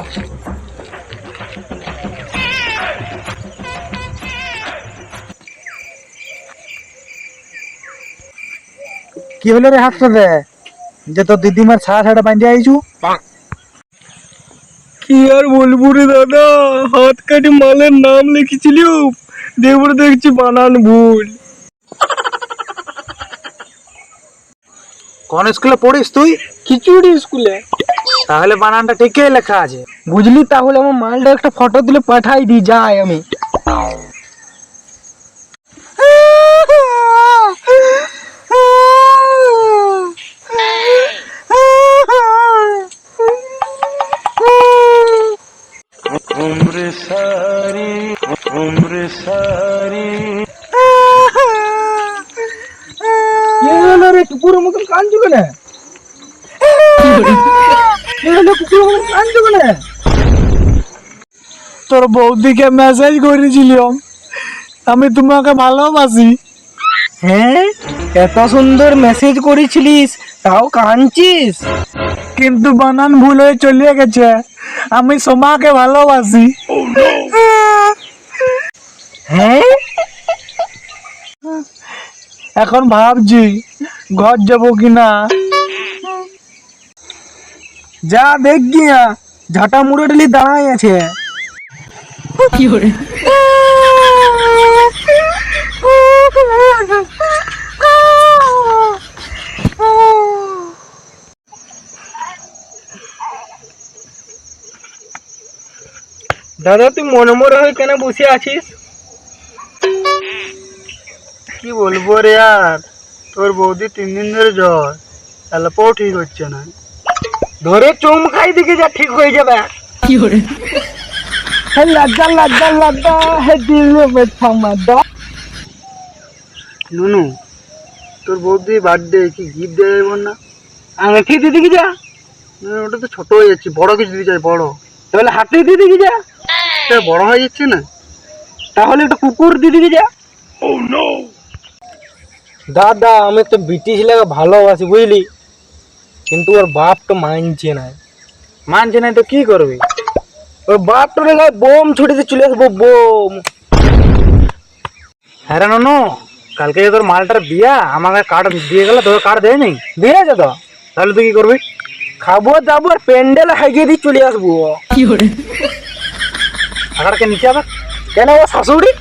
কি হলো রে হাতটা দে যে তোর দিদিমার ছাড়া ছাড়া বাঁধে আইছু? কি আর বলবো রে দাদা, হাত কাটি মালের নাম লিখেছিল, দেবর দেখছি বানান ভুল। কোন স্কুলে পড়িস তুই? খিচুড়ি স্কুলে। তাহলে বানানটা ঠিকই লেখা আছে। বুঝলি, তাহলে আমার মালটা একটা ফটো দিলে পাঠাই দি যাই আমি। কুকুরের মতন কাঁদছো কেন? কুকুরের মতন কাঁদছো কেন? তোর বৌদিকে মেসেজ করেছিলাম আমি তোমাকে ভালোবাসি। হ্যাঁ, এত সুন্দর মেসেজ করেছিলিস, তাও কাঁদছিস? কিন্তু বানান ভুল হয়ে চলে গেছে। আমি সোমাকে ভালোবাসি। হ্যাঁ, এখন ভাবছি ঘর যাব কিনা। যা দেখ গিয়া ঝাঁটা মুড়ে ডেলি দাঁড়াই আছে। দাদা, তুই মনে মনে হয়ে কেন বসে আছিস? কি বলবো রে আর, তোর বৌদি 3 দিন ধরে জ্বর, অল্পও ঠিক হচ্ছে না। ধরে চুম খাই দিকে যা, ঠিক হয়ে যাবে। হে লাড্ডা লাড্ডা লাড্ডা, হে দিল মে থামাড্ডা। নুনু, তোর বৌদি বার্থডে কি গিফট দেওয়া যাবে না? আঙঠি দিদি কি যা, ওটা তো ছোট হয়ে যাচ্ছে, বড় কিছু দিতে চাই। বড় তাহলে হাতে দিদি কি যা, এটা বড় হয়ে যাচ্ছে না? তাহলে একটা কুকুর দিদি কি যা। দাদা, আমি তো বিটি ছেলেকে ভালোবাসি বুঝলি, কিন্তু ওর বাপ তো মানছে না। মানছে না তো কি করবি? ওর বাপ তো গায়ে বোম ছুটিতে চলে আসবো, বোম। হ্যাঁ রে নুনু, কালকে যে তোর মালটার বিয়া, আমাকে কার্ড দিয়ে গেল, তোর কার্ড দেয় নাই? দিয়েছে তো, তাহলে তুই কি করবি? খাবো দাবো আর প্যান্ডেল হাইকে দিয়ে চলে আসবো। টাকাটা কে নিচে আবার? কেন, ও শাশুড়ি